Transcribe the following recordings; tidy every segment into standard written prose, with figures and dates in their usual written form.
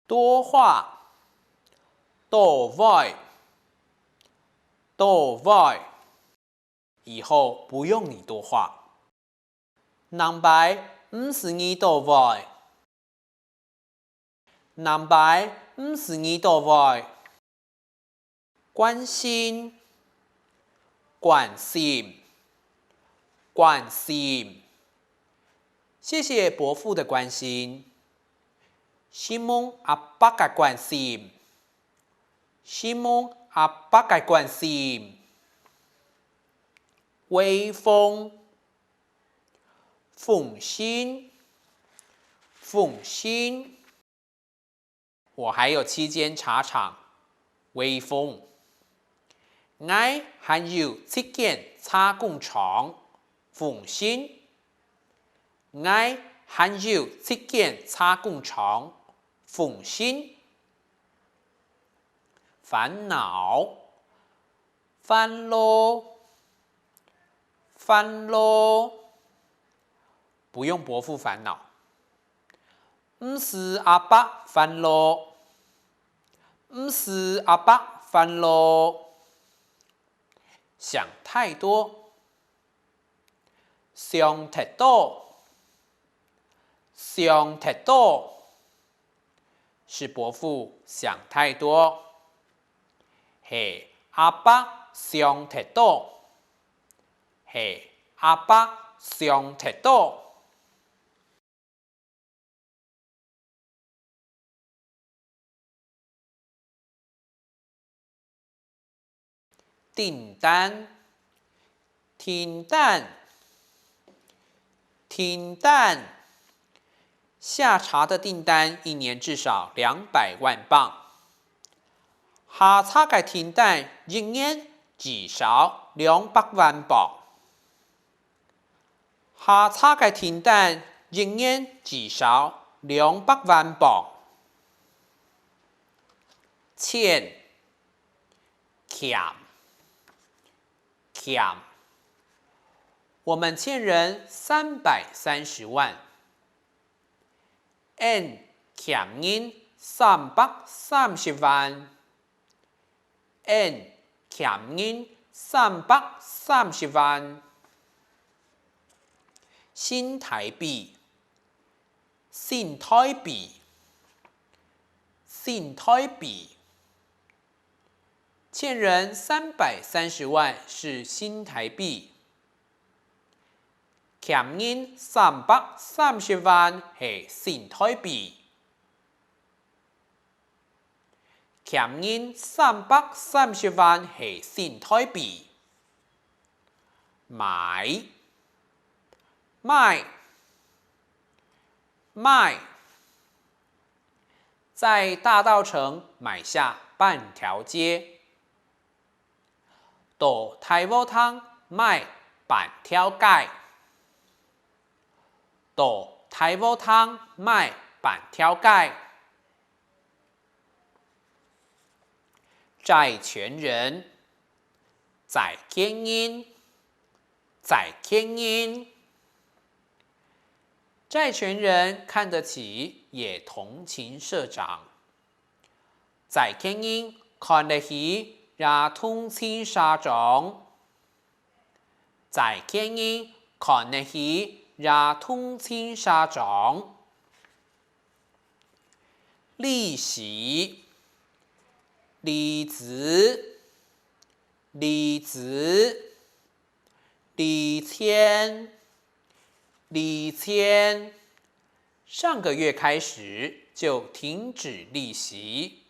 多话，多話，多話，以后不用你多话。人白唔是你多話，人白唔是你多話。关心，关心，关心。谢谢伯父的关心。希望阿爸嘅关心，希望阿爸嘅关心。微风，风心，风心。我还有7间茶厂，微风。我还有7间茶工厂，风心。我还有7间茶工厂，风心。烦恼，烦恼，烦恼。不用伯父烦恼。唔是阿爸烦恼，唔是阿爸烦恼。想太多，想太多，想太多。是伯父想太多，系阿爸想太多，系阿爸想太多。订单，订单，订单。下茶的订单1年至少200万磅。下茶嘅订单1年至少200万磅。下茶嘅订单1年至少200万磅。欠，欠，欠。我们欠人330万。俺欠人330万。俺欠人330万。新台币，新台币，新台币。欠人330万是新台币。欠人330万是新台币。欠人330万是新台币。买，卖，卖。在大稻埕买下半条街。到太武湯買半條街。到太武湯買半條街。債權人，債權人，債權人。债權人看得起也同情社長。債權人看得起也同情社長。債權人看得起也同情社長。利息，利子，利子。利錢，利錢。上个月开始就停止利息。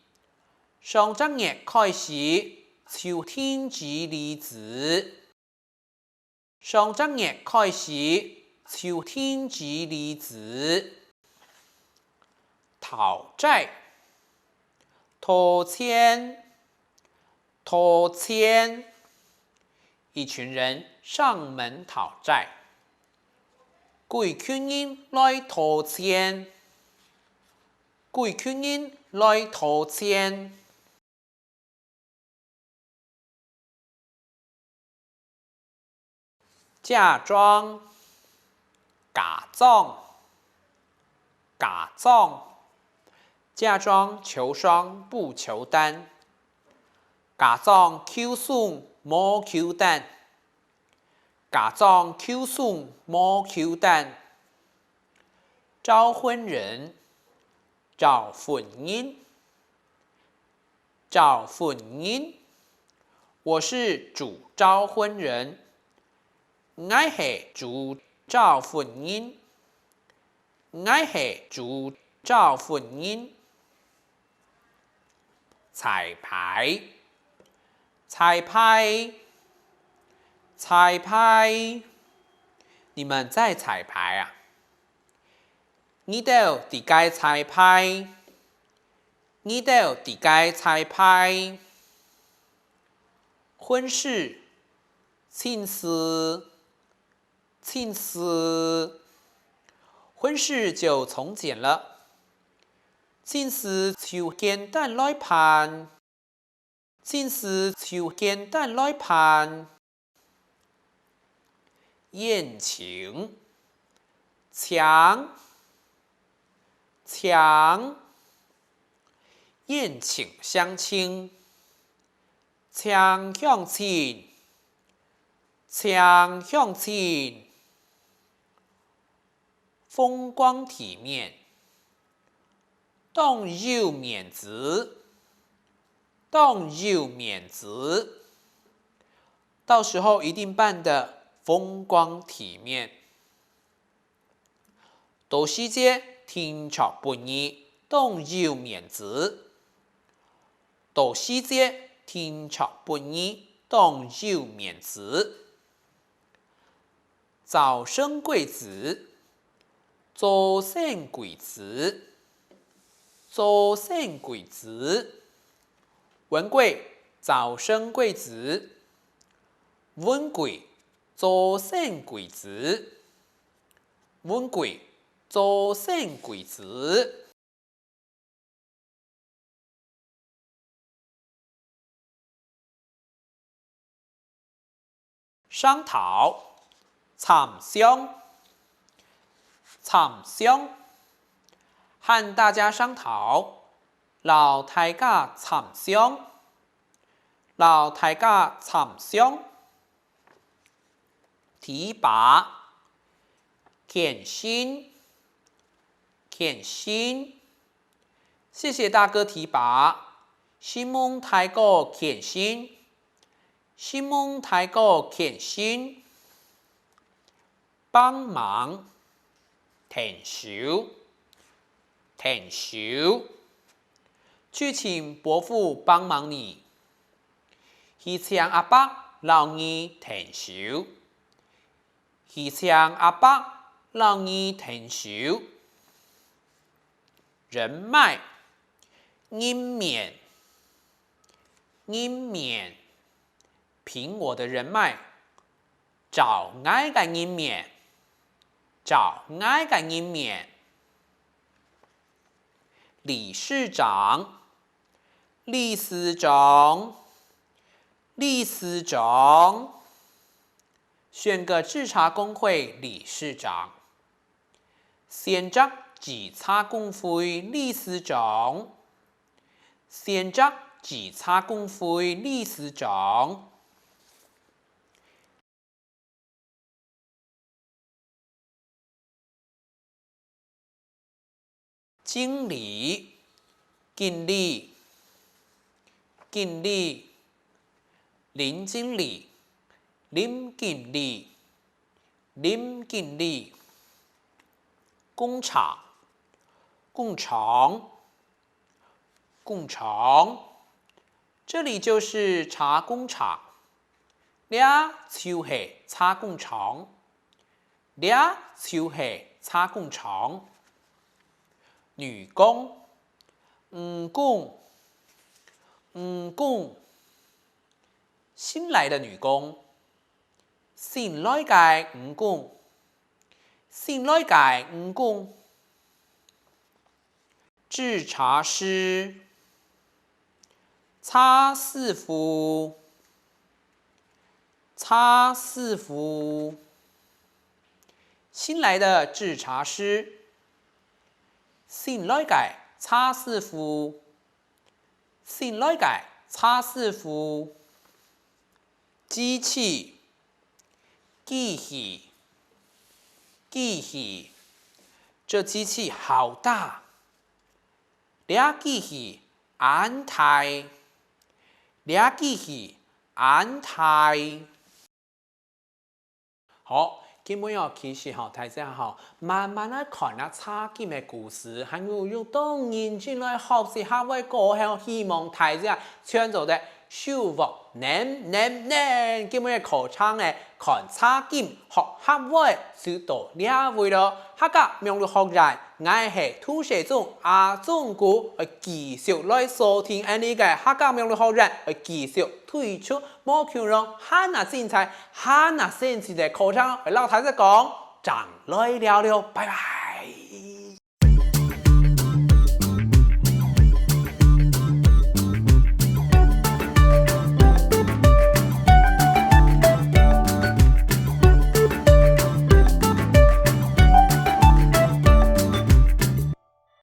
上个月开始就停止利子。上个月开始就停止利子。讨债，讨钱，讨钱。一群人上门讨债。几群人来讨钱？几群人来讨钱？嫁妆，假装，假装。嫁妆求双不求单，嫁妆求顺莫求单，嫁妆求顺莫求单。招婚人，招婚姻，招婚姻。我是主招婚人，我是主招婚姻，我是主招婚姻。彩排，彩排，彩排，你们在彩排啊？你哋伫街彩排，你哋伫街彩排。婚事，庆事，庆事，婚事就从简了。庆事就简单来办，庆事就简单来办。宴请，请，请，宴请相亲。请相亲，请相亲。风光体面，动又免职，动又免职。到时候一定办得风光体面。多时节天朝本意，动又免职。多时节天朝本意，动又免职。早生贵子，早生贵子，早生贵子。文贵早生贵子，文贵早生贵子，文贵早生贵子。商讨，参商，参商，和大家商讨，老大家参商，老大家参商。提拔，欠薪，欠薪。谢谢大哥提拔，希望大哥欠薪。希望大哥欠薪。帮忙，停手，停手。去请伯父帮忙你。去请阿伯老二停手。去请阿伯老二停手。人脉，人面，人面。凭我的人脉，找爱个人面，找爱个人面。理事长，理事长，理事长。选个制茶工会理事长。选择制茶工会理事长。选择制茶工会理事长。经理，经理，经理。林经理，林经理，林经理。工厂，工厂，工厂。这里就是茶工厂，俩就是茶工厂，俩就是茶工厂。女工，工，工。新来的女工，新来的女工，新来的女工。制茶师，茶师傅，茶师傅。新来的制茶师，新来的查师傅，新来嘅查师傅，机器，机器，机器，这机器好大，俩机器安泰，俩机器安泰。好，今日哦，其實吼，大家吼，慢慢來看下差金嘅故事，還有用當然進來學習下位過後，希望大家創造的收穫能，今日嘅課程咧，看差金學下位就到呢位咯。客家名律學人，我係土社長阿忠哥，繼續來收聽呢個客家名律學人，繼續推出冇強讓很啊精彩、很啊神奇嘅課程，老太太講，咱來聊聊，拜拜。